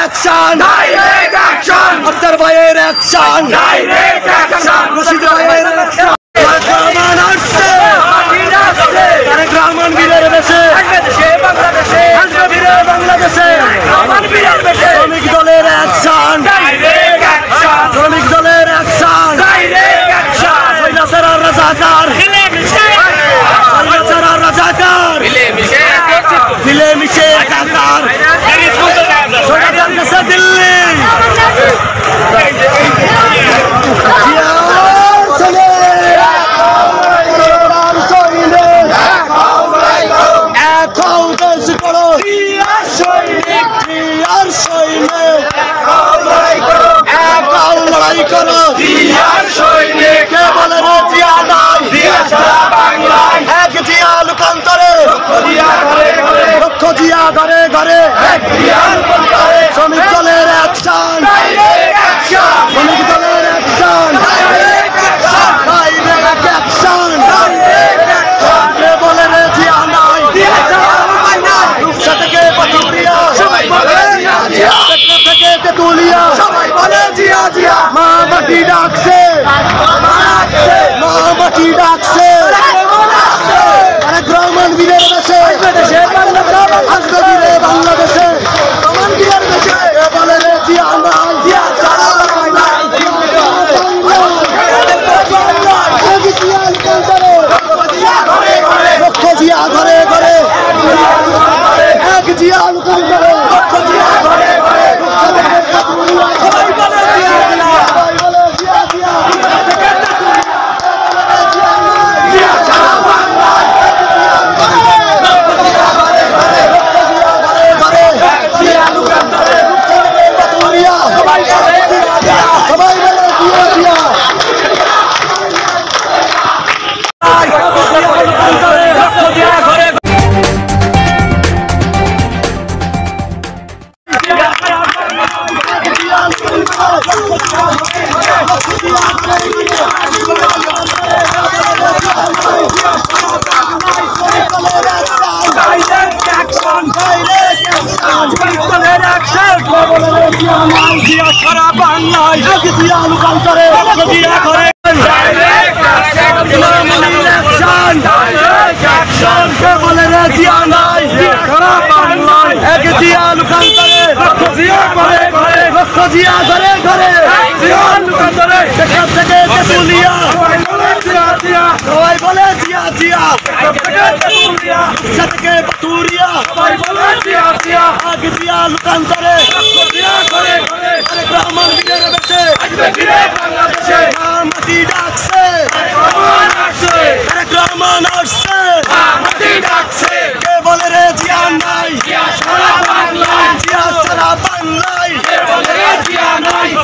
action, Akter ভাইয়ের action, Rashid ভাইয়ের action, Tarique Rahman বীরের বেশে বাংলাদেশে শ্রমিক দলের অ্যাকশন, শ্রমিক দলের অ্যাকশন, রাজাকার মিলেমিশে একাকার দিল্লি লড়াই করো কে বলে জিয়া নাই এক জিয়া লোকান্তরে লক্ষ জিয়া ঘরে ঘরে শ্রমিক দলের অ্যাকশন, শ্রমিক দলের অ্যাকশন, ডাইরেক্ট অ্যাকশন কে বলে জিয়া নাই রূপসা থেকে পাথুরিয়া থেকে তেতুলিয়া মা মাটি ডাকছে, মা মাটি ডাকছে তারেক রহমান বীরের বেশে আসবে বীরে বাংলাদেশে বলে রে জিয়া নাই লক্ষ জিয়া ঘরে ঘরে এক জিয়া লোকান্তরে সারা বাংলায় জিয়া লোকান্তরে জিয়া করে বলে রে জিয়া নাই সারা বাংলায় এক জিয়া লোকান্তরে জিয়া করে লক্ষ জিয়া ঘরে ঘরে জিয়া লোকান্তরে সেখান থেকে তেতুলিয়া সবাই বলে জিয়া জিয়া থেকে পাথুরিয়া এক জিয়া লোকান্তরে তারেক রহমান বীরের বেশে মাটি ডাকছে, তারেক রহমান আসছে কে বলে রে জিয়া নাই জিয়া সারা বাংলায়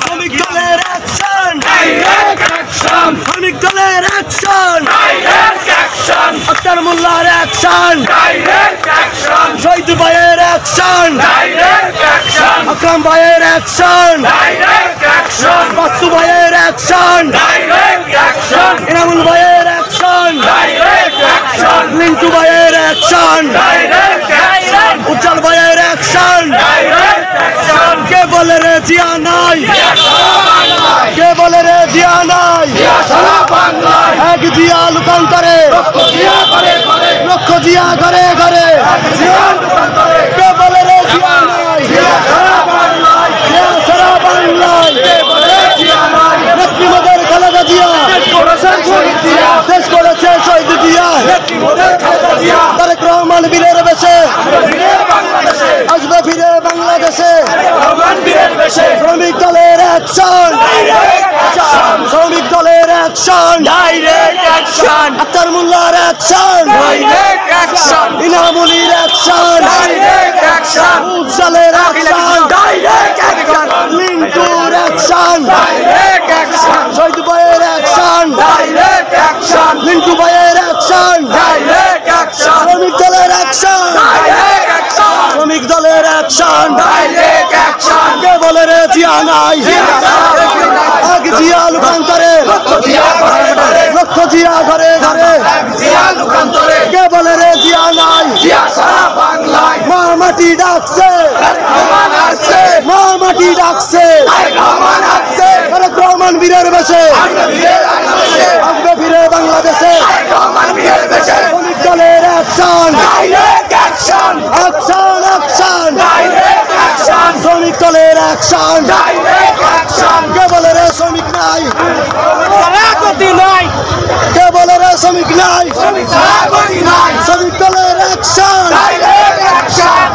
শ্রমিক দলের অ্যাকশন, শ্রমিক দলের অ্যাকশন, আক্তার মোল্লার অ্যাকশন, শহীদ ভাইয়ের অ্যাকশন, আকরাম ভাইয়ের অ্যাকশন, বাস্তু ভাইয়ের অ্যাকশন, ইনামুল ভাইয়ের অ্যাকশন, লিন্টু ভাইয়ের অ্যাকশন, উজ্জ্বল ভাইয়ের অ্যাকশন কে বলে রে জিয়া নাই কে বলে রে জিয়া নাই এক জিয়া লোকান্তরে লক্ষ জিয়া ঘরে ঘরে কে বলে রে জিয়া নাই সারা বাংলায় নেত্রীমদের খালেদা জিয়া শেষ করেছে শহীদ জিয়া তারেক রহমান বীরের বেশে আসবে ফিরে বাংলাদেশে শ্রমিক দলের অ্যাকশন, শ্রমিক দলের অ্যাকশন, আক্তার মোল্লার অ্যাকশন, ইনামুলির অ্যাকশন, উজ্জ্বলের অ্যাকশন, লিন্টুর অ্যাকশন, শহীদ ভাইয়ের অ্যাকশন, লিন্টু ভাইয়ের অ্যাকশন, শ্রমিক দলের অ্যাকশন, শ্রমিক দলের অ্যাকশন কে বলে রে জিয়া নাই এক জিয়া লোকান্তরে লক্ষ জিয়া ঘরে ঘরে কে বলে রে জিয়া নাই মা মাটি ডাকছে, মা কি ডাকছে তারেক রহমান বীরের বেশে আসবে ফিরে বাংলাদেশে শ্রমিক দলের অ্যাকশন অ্যাকশন অ্যাকশন শ্রমিক দলের অ্যাকশন কে বলে রে শ্রমিক নাই কে বলে রে শ্রমিক নাই শ্রমিক দলের অ্যাকশন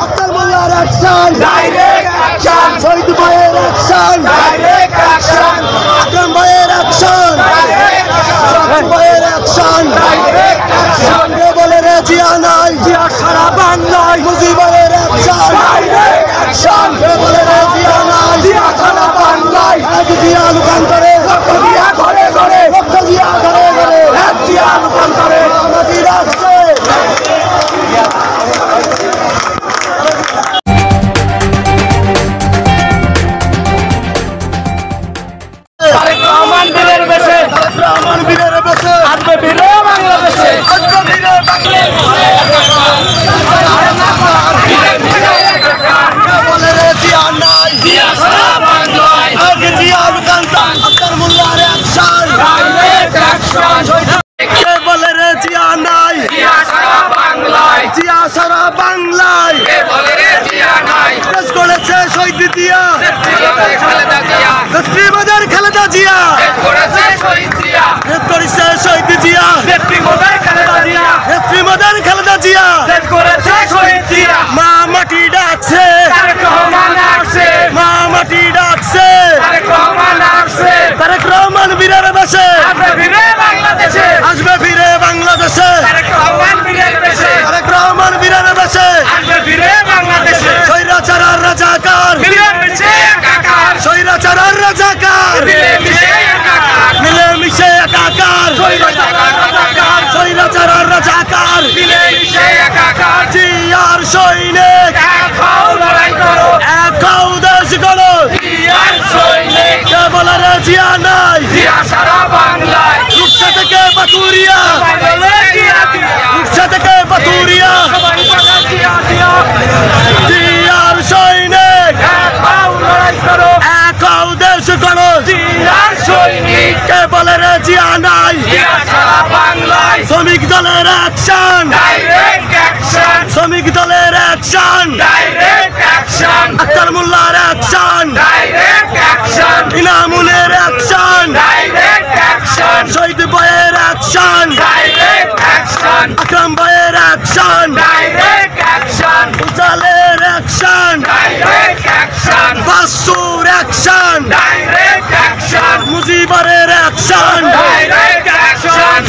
আক্তার মোল্লার অ্যাকশন শহীদ ভাইয়ের অ্যাকশন আকরাম ভাইয়ের অ্যাকশন ভাইয়ের অ্যাকশন কে বলে রে জিয়া নাই জিয়া সারা বাংলায় মুজিব ভাইয়ের অ্যাকশন কে বলে রে জিয়া নাই জিয়া সারা বাংলায় এক জিয়া লুকান্তরে জিয়া ঘরে ঘরে জিয়া ঘরে ঘরে এক জিয়া লুকান্তরে আমাকে রাখছে সারা বাংলায় করেছে শহীদ জিয়া নেত্রীবাদের খালেদা জিয়া করেছে শহীদ জিয়া নেত্রীবাদের খালেদা জিয়া করেছে শহীদ জিয়া মা মাটি ডাকছে মা মাটি ডাকছে তারেক রহমান বীরের বেশে আসবে ফিরে বাংলাদেশে তারেক রহমান বীরের বেশে স্বৈরাচার আর রাজাকার স্বৈরাচার আর রাজাকার মিলে মিশে একাকার স্বৈরাচার আর রাজাকার জিয়ার সৈনিক এক হও দেশ গড়ো কে বলে রে জিয়া নাই রূপসা থেকে বাতুরিয়া জিয়ার সৈনিক এক হও দেশ গড়ো কে বলে রে জিয়া নাই শ্রমিক দলের অ্যাকশন শ্রমিক দলের অ্যাকশন আক্তার মোল্লার অ্যাকশন ইনামুলের অ্যাকশন শহীদ ভাইয়ের অ্যাকশন আকরাম ভাইয়ের অ্যাকশন উজালের অ্যাকশন বাসুর অ্যাকশন মুজিবরের অ্যাকশন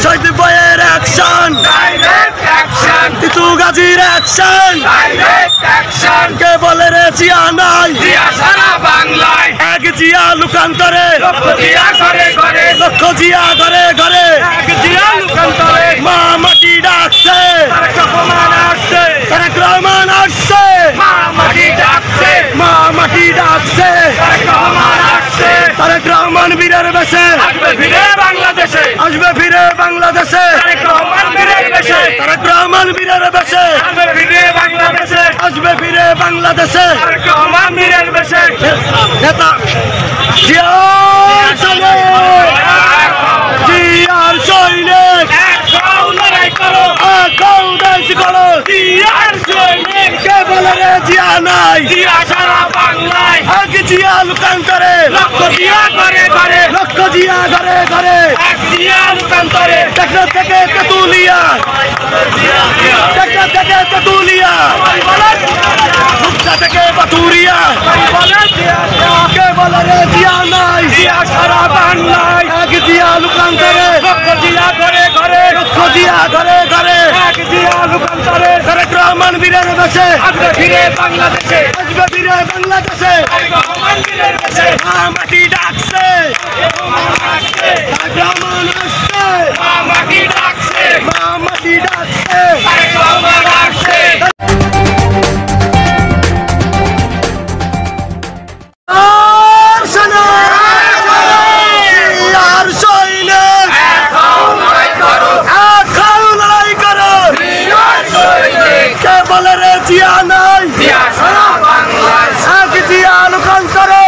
শহীদ ভাইয়ের অ্যাকশন তিতু গাজীর অ্যাকশন কে বলে রে জিয়া নাই এক জিয়া লুকান্তরে লক্ষ জিয়া ঘরে ঘরে মা মাটি ডাকছে তারেক রহমান আসছে মা মাটি ডাকছে তারেক রহমান বীরের বেশে আসবে ফিরে বাংলাদেশে তারেক রহমান বীরের বেশে আসবে ফিরে বাংলাদেশে নেতা জিয়ার সৈনিক কে বলে রে জিয়া নাই এক জিয়া লুকান্তরে লক্ষ জিয়া ঘরে ঘরে টেকনাফ থেকে তেতুলিয়া রূপসা থেকে বাতুরিয়া কে বলে রে জিয়া নাই সারা বাংলায় এক জিয়া লুকান্তরে লক্ষ জিয়া ঘরে ঘরে তারেক রহমান বীরের বেশে আসবে ফিরে বাংলাদেশে মা মাটি ডাকছে তারেক রহমান আসছে মা মাটি ডাকছে জিয়া নাই এক জিয়া লুকান্তরে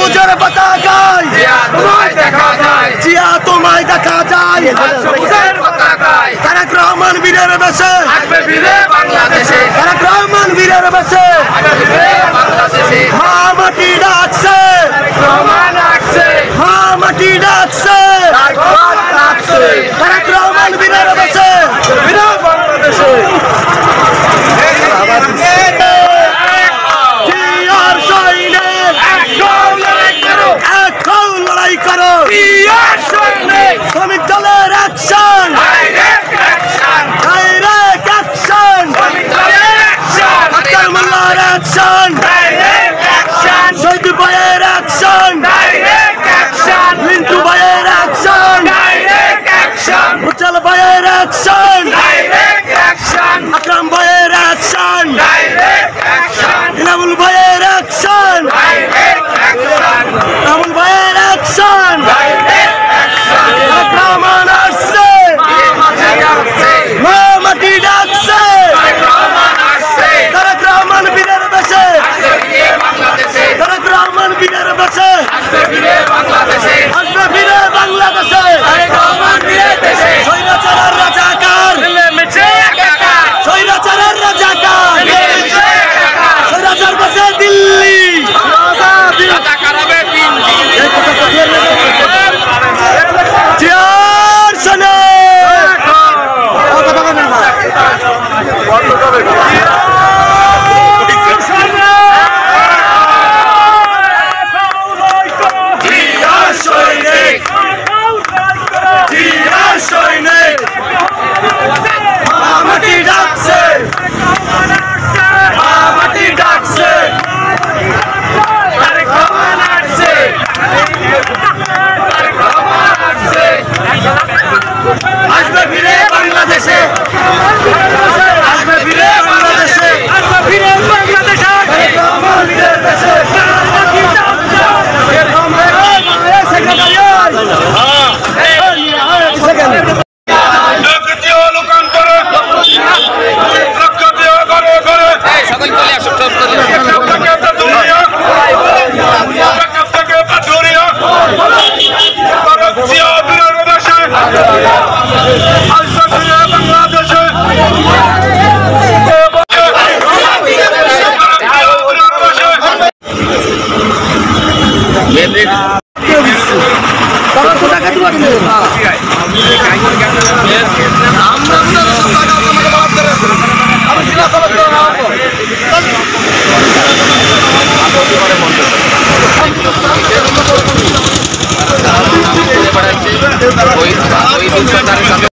সবুজের পতাকায় জিয়া তোমায় দেখা যায় তারেক রহমান বীরের বেশে তারেক রহমান বীরের বেশে মা মাটি ডাকছে মা মাটি ডাকছে তারেক রহমান বীরের বেশে বাংলাদেশে জিয়ার সৈনিক এখন লড়াই করো শ্রমিক দলের অ্যাকশন ডাইরেক্ট অ্যাকশন আক্তার মোল্লার অ্যাকশন শহীদ ভাইয়ের অ্যাকশন লিন্টু ভাইয়ের অ্যাকশন উজ্জ্বল ভাইয়ের অ্যাকশন আকরাম ভাইয়ের অ্যাকশন ইনামুল ভাইয়ের অ্যাকশন ইনামুল ভাইয়ের অ্যাকশন তারেক রহমান আসছে মা মাটি ডাকছে তারেক রহমান বীরের বেশে তারেক রহমান বীরের বেশে আসবে ফিরে বাংলাদেশে স্বৈরাচারের রাজাকার স্বৈরাচারের রাজাকার স্বৈরাচার বসে দিল্লি জিয়ার সনে আসবে ফিরে বাংলাদেশে আসবে ফিরে বাংলাদেশে আসবে ফিরে বাংলাদেশে कोई